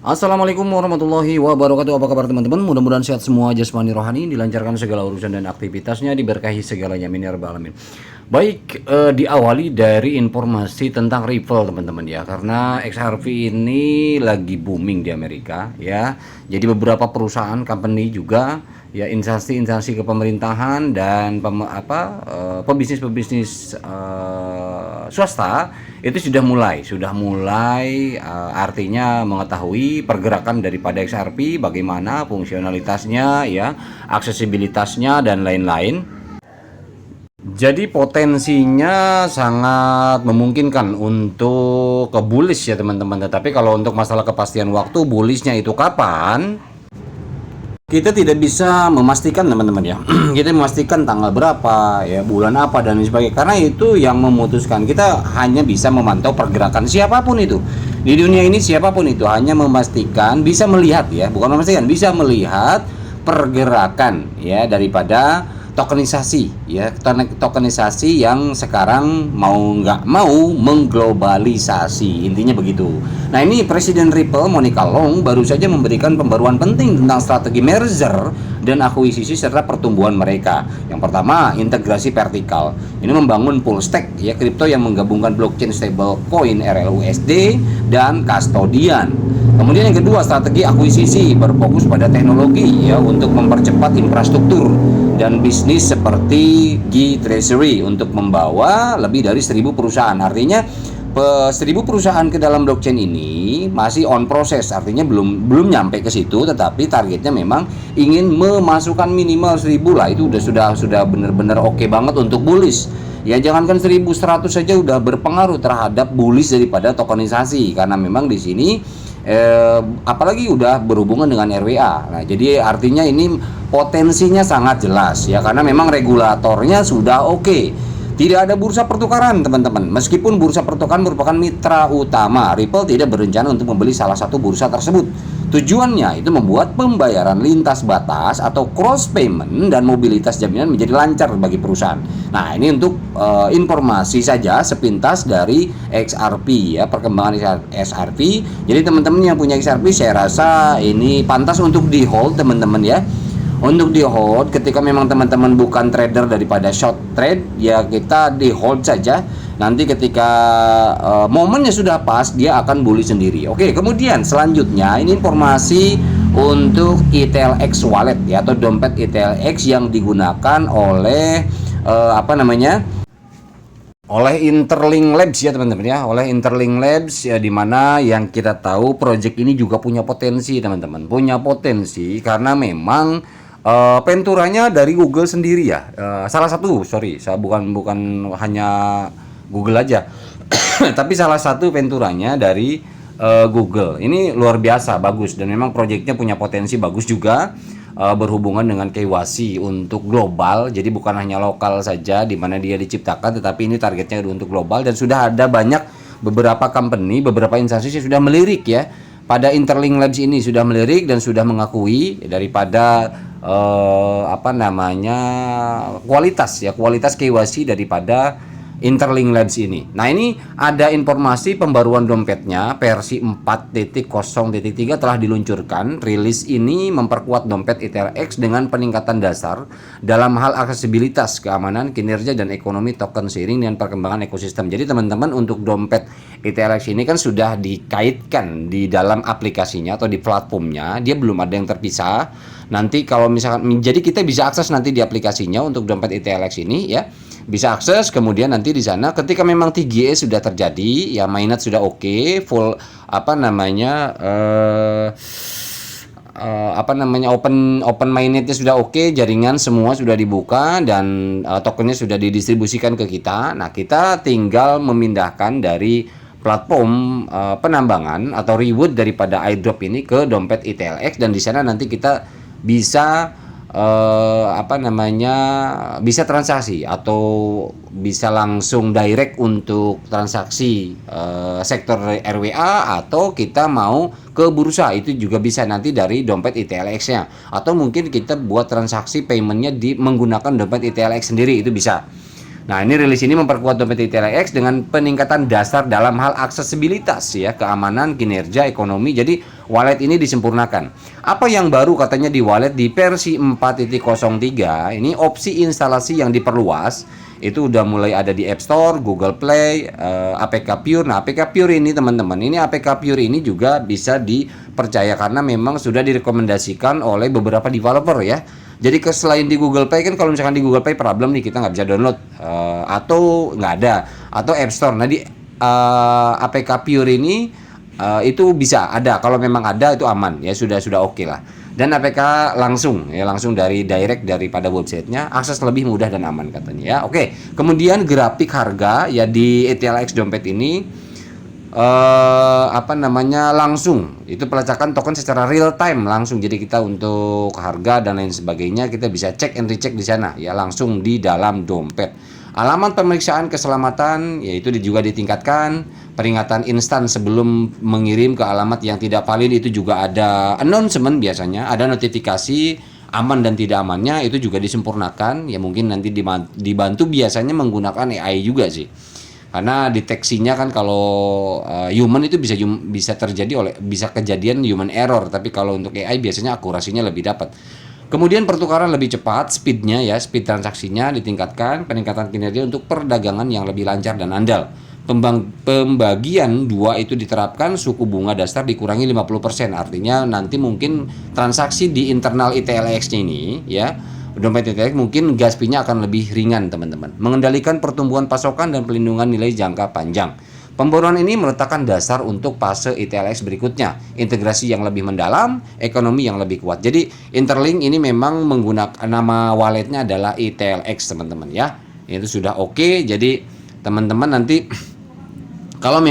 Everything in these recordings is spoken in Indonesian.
Assalamualaikum warahmatullahi wabarakatuh. Apa kabar teman-teman? Mudah-mudahan sehat semua, jasmani rohani, dilancarkan segala urusan dan aktivitasnya, diberkahi segalanya, amin ya rabbal alamin. Baik, diawali dari informasi tentang Ripple teman-teman ya, karena XRP ini lagi booming di Amerika ya. Jadi beberapa perusahaan company juga ya, instansi-instansi kepemerintahan dan pebisnis-pebisnis swasta itu sudah mulai artinya mengetahui pergerakan daripada XRP, bagaimana fungsionalitasnya ya, aksesibilitasnya dan lain-lain. Jadi potensinya sangat memungkinkan untuk ke bullish ya teman-teman. Tetapi kalau untuk masalah kepastian waktu bullishnya itu kapan, kita tidak bisa memastikan teman-teman ya. Kita memastikan tanggal berapa ya, bulan apa dan sebagainya, karena itu yang memutuskan. Kita hanya bisa memantau pergerakan siapapun itu di dunia ini, siapapun itu hanya memastikan, bisa melihat ya, bukan memastikan, bisa melihat pergerakan ya daripada tokenisasi ya, tokenisasi yang sekarang mau nggak mau mengglobalisasi, intinya begitu. Nah, ini Presiden Ripple Monica Long baru saja memberikan pembaruan penting tentang strategi merger dan akuisisi serta pertumbuhan mereka. Yang pertama, integrasi vertikal. Ini membangun full stack ya kripto yang menggabungkan blockchain stablecoin RLUSD dan kastodian. Kemudian yang kedua, strategi akuisisi berfokus pada teknologi ya untuk mempercepat infrastruktur dan bisnis seperti G-Treasury untuk membawa lebih dari 1.000 perusahaan. Artinya 1.000 perusahaan ke dalam blockchain ini masih on proses, artinya belum nyampe ke situ, tetapi targetnya memang ingin memasukkan minimal 1.000 lah. Itu sudah benar-benar oke banget untuk bullish. Ya jangankan 1.100 saja udah berpengaruh terhadap bullish daripada tokenisasi, karena memang di sini apalagi udah berhubungan dengan RWA. Nah, jadi artinya ini potensinya sangat jelas ya, karena memang regulatornya sudah oke. Tidak ada bursa pertukaran teman-teman. Meskipun bursa pertukaran merupakan mitra utama, Ripple tidak berencana untuk membeli salah satu bursa tersebut. Tujuannya itu membuat pembayaran lintas batas atau cross payment dan mobilitas jaminan menjadi lancar bagi perusahaan. Nah, ini untuk informasi saja sepintas dari XRP ya, perkembangan XRP. Jadi teman-teman yang punya XRP, saya rasa ini pantas untuk di hold teman-teman ya. Untuk di hold, ketika memang teman-teman bukan trader daripada short trade ya, kita di hold saja. Nanti ketika momennya sudah pas, dia akan bully sendiri. Oke, kemudian selanjutnya ini informasi untuk ETLX wallet ya, atau dompet ETLX yang digunakan oleh oleh Interlink Labs ya teman-teman ya, oleh Interlink Labs ya, dimana yang kita tahu project ini juga punya potensi teman-teman, punya potensi karena memang penturanya dari Google sendiri ya. Salah satu, sorry, saya bukan hanya Google aja, tapi salah satu venturanya dari Google. Ini luar biasa bagus dan memang proyeknya punya potensi bagus juga, berhubungan dengan KYC untuk global. Jadi bukan hanya lokal saja di mana dia diciptakan, tetapi ini targetnya untuk global, dan sudah ada banyak beberapa company, beberapa instansi yang sudah melirik ya pada Interlink Labs ini, sudah melirik dan sudah mengakui daripada kualitas KYC daripada Interlink Labs ini. Nah, ini ada informasi pembaruan dompetnya versi 4.0.3 telah diluncurkan. Rilis ini memperkuat dompet ETLX dengan peningkatan dasar dalam hal aksesibilitas, keamanan, kinerja, dan ekonomi token seiring dengan perkembangan ekosistem. Jadi teman-teman, untuk dompet ETLX ini kan sudah dikaitkan di dalam aplikasinya atau di platformnya, dia belum ada yang terpisah. Nanti kalau misalkan, jadi kita bisa akses nanti di aplikasinya untuk dompet ETLX ini ya, bisa akses. Kemudian nanti di sana ketika memang TGA sudah terjadi ya, mainnet sudah oke, full open mainnetnya sudah oke, jaringan semua sudah dibuka dan tokennya sudah didistribusikan ke kita. Nah, kita tinggal memindahkan dari platform penambangan atau reward daripada airdrop ini ke dompet ETLX, dan di sana nanti kita bisa bisa transaksi atau bisa langsung direct untuk transaksi sektor RWA, atau kita mau ke bursa itu juga bisa nanti dari dompet ETLX-nya, atau mungkin kita buat transaksi paymentnya menggunakan dompet ETLX sendiri, itu bisa. Nah, ini rilis ini memperkuat dompet ITLX dengan peningkatan dasar dalam hal aksesibilitas ya, keamanan, kinerja, ekonomi. Jadi wallet ini disempurnakan. Apa yang baru katanya di wallet di versi 4.03, ini opsi instalasi yang diperluas. Itu udah mulai ada di App Store, Google Play, APK Pure. Nah, APK Pure ini teman-teman, ini APK Pure ini juga bisa dipercaya karena memang sudah direkomendasikan oleh beberapa developer ya. Jadi selain di Google Play kan, kalau misalkan di Google Play problem nih, kita nggak bisa download atau nggak ada, atau App Store. Nah, di APK Pure ini itu bisa ada. Kalau memang ada itu aman ya, sudah oke lah. Dan APK langsung ya, langsung dari direct daripada websitenya, akses lebih mudah dan aman katanya ya. Oke, kemudian grafik harga ya di ITLX dompet ini langsung itu pelacakan token secara real time langsung. Jadi kita untuk harga dan lain sebagainya kita bisa cek and recheck di sana ya, langsung di dalam dompet. Alamat pemeriksaan keselamatan yaitu juga ditingkatkan, peringatan instan sebelum mengirim ke alamat yang tidak valid itu juga ada announcement, biasanya ada notifikasi aman dan tidak amannya itu juga disempurnakan ya. Mungkin nanti dibantu biasanya menggunakan AI juga sih, karena deteksinya kan kalau human itu bisa terjadi bisa kejadian human error, tapi kalau untuk AI biasanya akurasinya lebih dapat. Kemudian pertukaran lebih cepat, speednya ya, speed transaksinya ditingkatkan, peningkatan kinerja untuk perdagangan yang lebih lancar dan andal. Pembagian 2 itu diterapkan, suku bunga dasar dikurangi 50%, artinya nanti mungkin transaksi di internal ITLX ini ya, dompet ITLX mungkin gas fee-nya akan lebih ringan teman-teman. Mengendalikan pertumbuhan pasokan dan pelindungan nilai jangka panjang. Pembaruan ini meletakkan dasar untuk fase ITLX berikutnya, integrasi yang lebih mendalam, ekonomi yang lebih kuat. Jadi Interlink ini memang menggunakan nama walletnya adalah ITLX teman-teman ya. Itu sudah oke. Jadi teman-teman nanti kalau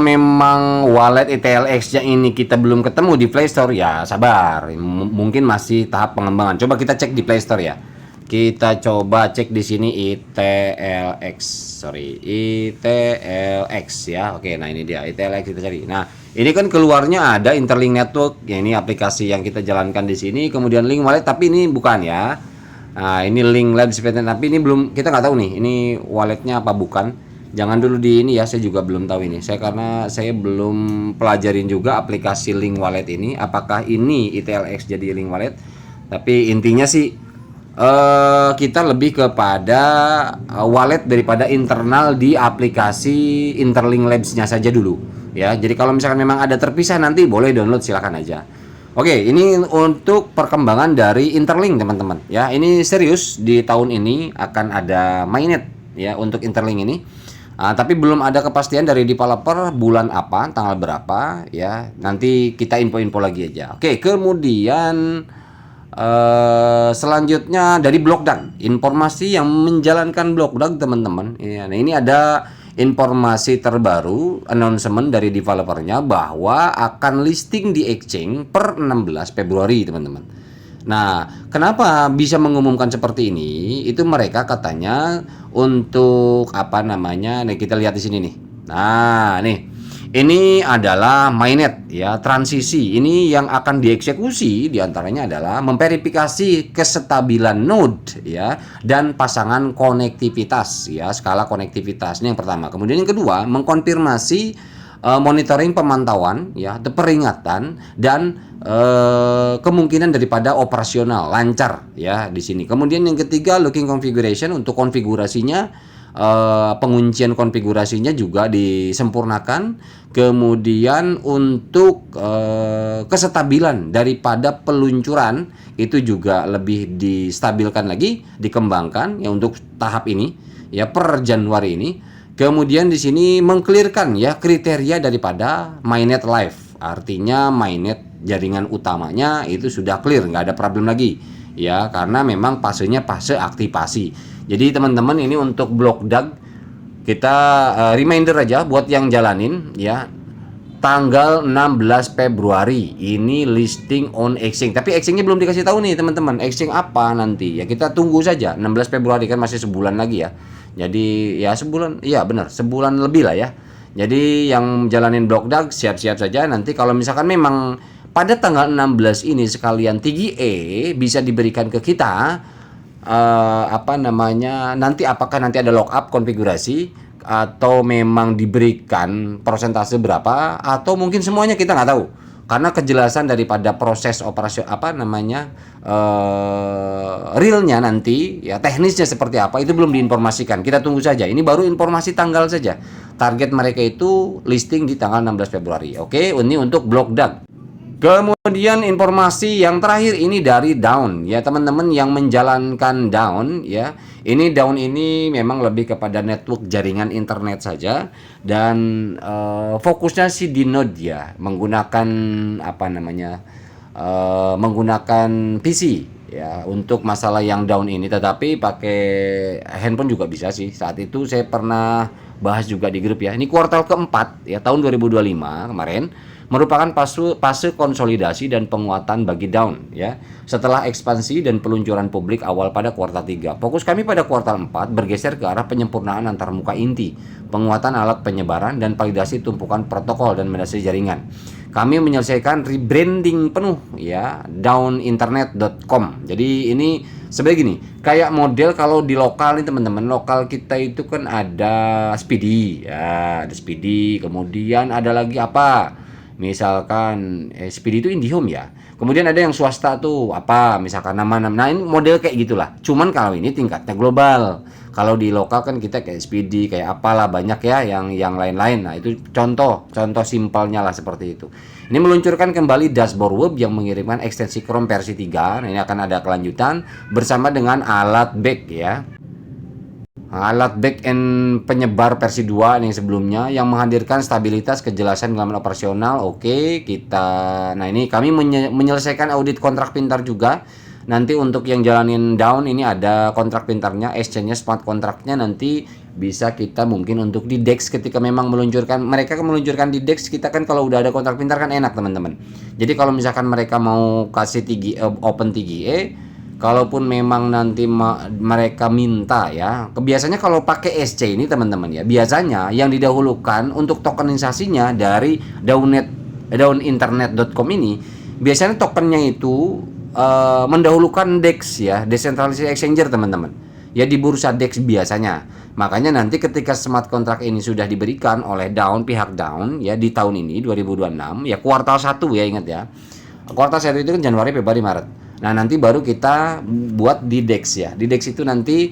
memang wallet ITLX-nya ini kita belum ketemu di Play Store ya sabar, mungkin masih tahap pengembangan. Coba kita cek di Play Store ya. Kita coba cek di sini ITLX ya. Oke, nah ini dia ITLX, kita cari. Nah, ini kan keluarnya ada Interlink Network. Ya, ini aplikasi yang kita jalankan di sini. Kemudian link wallet, tapi ini bukan ya. Nah, ini link labs, tapi ini belum, kita nggak tahu nih ini walletnya apa bukan. Jangan dulu di ini ya, saya juga belum tahu ini. Karena saya belum pelajarin juga aplikasi link wallet ini. Apakah ini ITLX jadi link wallet? Tapi intinya sih kita lebih kepada wallet daripada internal di aplikasi Interlink Labs-nya saja dulu ya. Jadi kalau misalkan memang ada terpisah nanti boleh download, silakan aja. Oke, ini untuk perkembangan dari Interlink teman-teman ya. Ini serius, di tahun ini akan ada mainnet ya untuk Interlink ini. Tapi belum ada kepastian dari developer bulan apa, tanggal berapa ya. Nanti kita info-info lagi aja. Oke, kemudian selanjutnya dari Blockdag, informasi yang menjalankan Blockdag teman-teman ya. Nah, ini ada informasi terbaru, announcement dari developernya bahwa akan listing di exchange per 16 Februari teman-teman. Nah, kenapa bisa mengumumkan seperti ini? Itu mereka katanya untuk Nah, kita lihat di sini nih. Nah, nih. Ini adalah mainnet ya, transisi. Ini yang akan dieksekusi diantaranya adalah memverifikasi kestabilan node ya, dan pasangan konektivitas ya, skala konektivitas. Ini yang pertama. Kemudian yang kedua, mengkonfirmasi monitoring pemantauan ya, peringatan dan kemungkinan daripada operasional lancar ya di sini. Kemudian yang ketiga, looking configuration, untuk konfigurasinya, penguncian konfigurasinya juga disempurnakan. Kemudian untuk kestabilan daripada peluncuran itu juga lebih distabilkan lagi, dikembangkan ya untuk tahap ini ya per Januari ini. Kemudian di sini mengclearkan ya kriteria daripada mainnet live, artinya mainnet jaringan utamanya itu sudah clear, nggak ada problem lagi ya, karena memang fasenya fase aktivasi. Jadi teman-teman, ini untuk Blockdag kita reminder aja buat yang jalanin ya, tanggal 16 Februari ini listing on exchange. Tapi exchange-nya belum dikasih tahu nih teman-teman, exchange apa nanti ya, kita tunggu saja. 16 Februari kan masih sebulan lagi ya. Jadi ya sebulan, iya benar, sebulan lebih lah ya. Jadi yang jalanin Blockdag siap-siap saja, nanti kalau misalkan memang pada tanggal 16 ini sekalian TGE bisa diberikan ke kita, apa namanya, nanti apakah nanti ada lockup konfigurasi atau memang diberikan persentase berapa atau mungkin semuanya kita nggak tahu. Karena kejelasan daripada proses operasi apa namanya realnya nanti ya teknisnya seperti apa itu belum diinformasikan. Kita tunggu saja. Ini baru informasi tanggal saja. Target mereka itu listing di tanggal 16 Februari. Oke, ini untuk blok DAG. Kemudian informasi yang terakhir ini dari Dawn ya teman-teman yang menjalankan Dawn ya. Ini Dawn ini memang lebih kepada network jaringan internet saja dan fokusnya sih di node ya, menggunakan apa namanya menggunakan PC ya untuk masalah yang Dawn ini, tetapi pakai handphone juga bisa sih. Saat itu saya pernah bahas juga di grup ya. Ini kuartal keempat ya tahun 2025 kemarin merupakan fase konsolidasi dan penguatan bagi Dawn ya. Setelah ekspansi dan peluncuran publik awal pada kuartal 3. Fokus kami pada kuartal 4 bergeser ke arah penyempurnaan antarmuka inti, penguatan alat penyebaran dan validasi tumpukan protokol dan mendasari jaringan. Kami menyelesaikan rebranding penuh ya downinternet.com. Jadi ini sebenarnya gini, kayak model kalau di lokal nih teman-teman, lokal kita itu kan ada Speedy ya, ada Speedy, kemudian ada lagi apa? Misalkan Speedy itu IndiHome ya. Kemudian ada yang swasta tuh apa? Misalkan nama-nama. Nah, ini model kayak gitulah. Cuman kalau ini tingkatnya global. Kalau di lokal kan kita kayak Speedy, kayak apalah banyak ya yang lain-lain. Nah, itu contoh simpelnya lah seperti itu. Ini meluncurkan kembali dashboard web yang mengirimkan ekstensi Chrome versi 3. Nah, ini akan ada kelanjutan bersama dengan alat back ya. Alat back-end penyebar versi 2 nih sebelumnya yang menghadirkan stabilitas kejelasan pengalaman operasional. Oke, kita nah ini kami menyelesaikan audit kontrak pintar juga. Nanti untuk yang jalanin Dawn ini ada kontrak pintarnya, exchange-nya, smart kontraknya nanti bisa kita mungkin untuk di DEX ketika memang meluncurkan, mereka kan meluncurkan di DEX, kita kan kalau udah ada kontrak pintar kan enak teman-teman. Jadi kalau misalkan mereka mau kasih open TGE, kalaupun memang nanti mereka minta ya, biasanya kalau pakai SC ini teman-teman ya, biasanya yang didahulukan untuk tokenisasinya dari downinternet.com ini, biasanya tokennya itu mendahulukan DEX ya, Decentralized Exchanger teman-teman. Ya di bursa DEX biasanya. Makanya nanti ketika smart contract ini sudah diberikan oleh pihak Dawn ya di tahun ini 2026 ya kuartal 1 ya, ingat ya. Kuartal 1 itu kan Januari, Februari, Maret. Nah, nanti baru kita buat di DEX ya. Di DEX itu nanti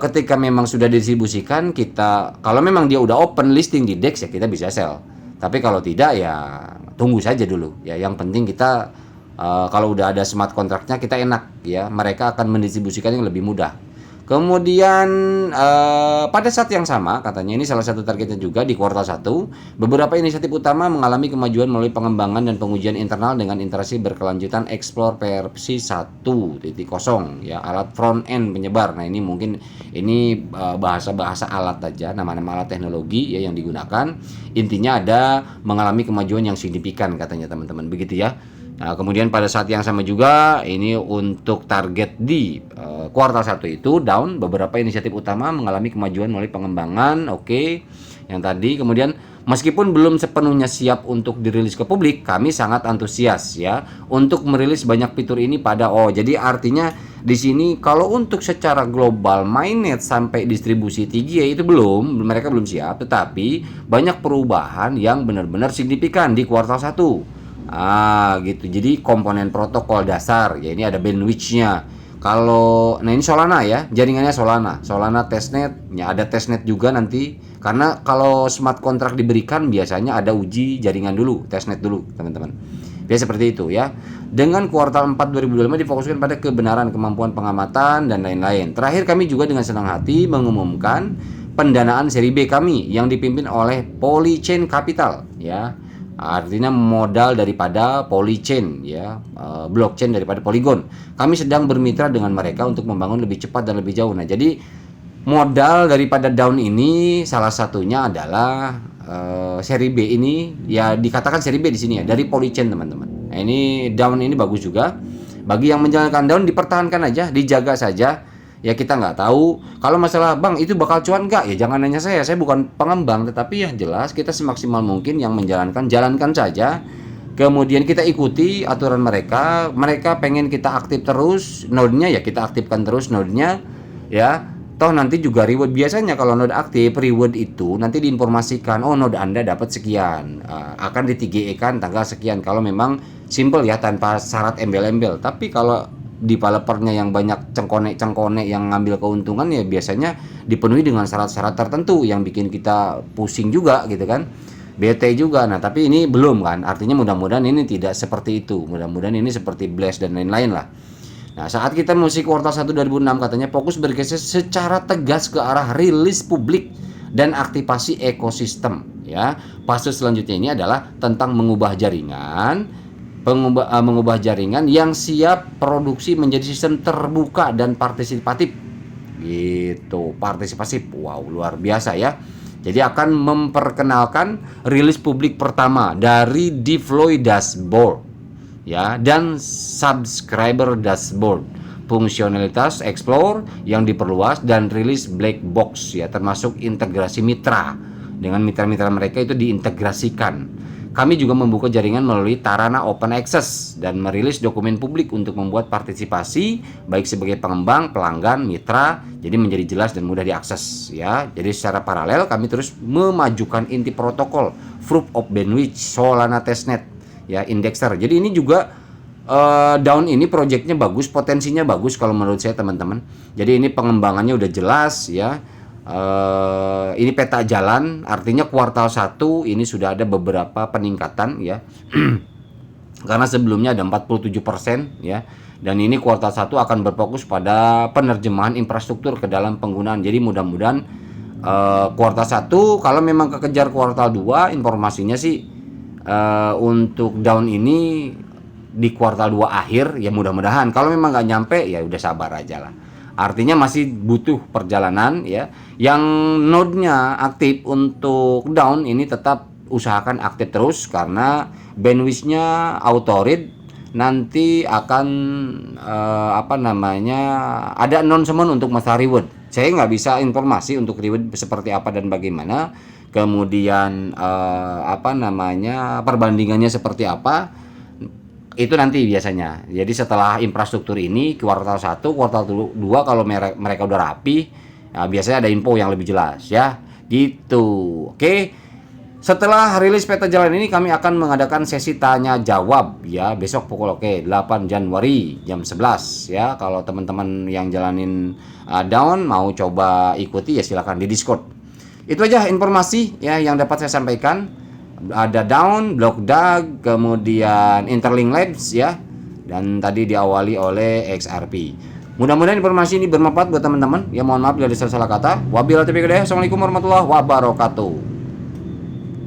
ketika memang sudah didistribusikan, kita kalau memang dia udah open listing di DEX ya kita bisa sell. Tapi kalau tidak ya tunggu saja dulu. Ya yang penting kita kalau udah ada smart kontraknya kita enak ya. Mereka akan mendistribusikan yang lebih mudah. Kemudian pada saat yang sama katanya ini salah satu targetnya juga di kuartal 1, beberapa inisiatif utama mengalami kemajuan melalui pengembangan dan pengujian internal dengan interaksi berkelanjutan Explore versi 1.0 ya, alat front end penyebar. Nah, ini mungkin ini bahasa-bahasa alat aja, nama-nama alat teknologi ya yang digunakan. Intinya ada mengalami kemajuan yang signifikan katanya teman-teman. Begitu ya. Nah, kemudian pada saat yang sama juga ini untuk target di kuartal 1 itu Dawn, beberapa inisiatif utama mengalami kemajuan melalui pengembangan. Oke. Yang tadi kemudian meskipun belum sepenuhnya siap untuk dirilis ke publik, kami sangat antusias ya untuk merilis banyak fitur ini pada jadi artinya di sini kalau untuk secara global mainnet sampai distribusi 3G itu mereka belum siap, tetapi banyak perubahan yang benar-benar signifikan di kuartal 1. Gitu. Jadi komponen protokol dasar ya, ini ada bandwidth-nya. Kalau ini Solana ya, jaringannya Solana testnet, ya ada testnet juga nanti. Karena kalau smart contract diberikan biasanya ada uji jaringan dulu, testnet dulu, teman-teman. Biasa seperti itu ya. Dengan kuartal 4 2025 difokuskan pada kebenaran, kemampuan pengamatan dan lain-lain. Terakhir kami juga dengan senang hati mengumumkan pendanaan seri B kami yang dipimpin oleh Polychain Capital ya. Artinya modal daripada Polychain ya, blockchain daripada Polygon. Kami sedang bermitra dengan mereka untuk membangun lebih cepat dan lebih jauh. Nah, jadi modal daripada Dawn ini salah satunya adalah seri B ini ya, dikatakan seri B di sini ya, dari Polychain teman-teman. Nah, ini Dawn ini bagus juga. Bagi yang menjalankan Dawn dipertahankan aja, dijaga saja. Ya kita nggak tahu kalau masalah bang itu bakal cuan nggak ya, jangan nanya saya bukan pengembang, tetapi yang jelas kita semaksimal mungkin yang jalankan saja. Kemudian kita ikuti aturan mereka. Mereka pengen kita aktif terus node-nya, ya kita aktifkan terus node-nya, ya. Toh nanti juga reward, biasanya kalau node aktif reward itu nanti diinformasikan, oh node Anda dapat sekian, akan di TGE kan tanggal sekian, kalau memang simple ya tanpa syarat embel-embel. Tapi kalau developernya yang banyak cengkonek-cengkonek yang ngambil keuntungan, ya biasanya dipenuhi dengan syarat-syarat tertentu yang bikin kita pusing juga gitu kan, bete juga. Nah tapi ini belum kan, artinya mudah-mudahan ini tidak seperti itu, mudah-mudahan ini seperti Blast dan lain-lain lah. Nah, saat kita musik kuartal 1 2006 katanya fokus bergeser secara tegas ke arah rilis publik dan aktivasi ekosistem, ya. Fase selanjutnya ini adalah tentang mengubah jaringan, mengubah jaringan yang siap produksi menjadi sistem terbuka dan partisipatif. Gitu, partisipasi. Wow, luar biasa ya. Jadi akan memperkenalkan rilis publik pertama dari Deploy Dashboard, ya, dan subscriber dashboard, fungsionalitas explore yang diperluas dan rilis black box, ya, termasuk integrasi mitra dengan mitra-mitra mereka itu diintegrasikan. Kami juga membuka jaringan melalui Tarana Open Access dan merilis dokumen publik untuk membuat partisipasi baik sebagai pengembang, pelanggan, mitra, jadi menjadi jelas dan mudah diakses, ya. Jadi secara paralel kami terus memajukan inti protokol Proof of Bandwidth Solana Testnet, ya, indexer. Jadi ini juga Dawn ini proyeknya bagus, potensinya bagus kalau menurut saya teman-teman. Jadi ini pengembangannya udah jelas, ya. Ini peta jalan, artinya kuartal 1 ini sudah ada beberapa peningkatan, ya. Karena sebelumnya ada 47%, ya. Dan ini kuartal 1 akan berfokus pada penerjemahan infrastruktur ke dalam penggunaan. Jadi mudah-mudahan kuartal 1 kalau memang kekejar kuartal 2, informasinya sih untuk Dawn ini di kuartal 2 akhir, ya mudah-mudahan. Kalau memang nggak nyampe, ya udah sabar aja lah. Artinya masih butuh perjalanan, ya. Yang node-nya aktif untuk Dawn ini tetap usahakan aktif terus karena bandwidth-nya auto read nanti akan ada announcement untuk masalah reward. Saya nggak bisa informasi untuk reward seperti apa dan bagaimana, kemudian perbandingannya seperti apa, itu nanti biasanya. Jadi setelah infrastruktur ini kuartal 1, kuartal 2 kalau mereka udah rapi, nah biasanya ada info yang lebih jelas, ya. Gitu. Oke. Setelah rilis peta jalan ini kami akan mengadakan sesi tanya jawab, ya, besok pukul 8 Januari jam 11, ya. Kalau teman-teman yang jalanin Dawn mau coba ikuti, ya silakan di Discord. Itu aja informasi, ya, yang dapat saya sampaikan. Ada Dawn, Blockdag, kemudian Interlink Labs, ya, dan tadi diawali oleh XRP. Mudah-mudahan informasi ini bermanfaat buat teman-teman. Ya mohon maaf bila ada salah kata. Wabillahi taufiq wal hidayah. Assalamualaikum warahmatullahi wabarakatuh.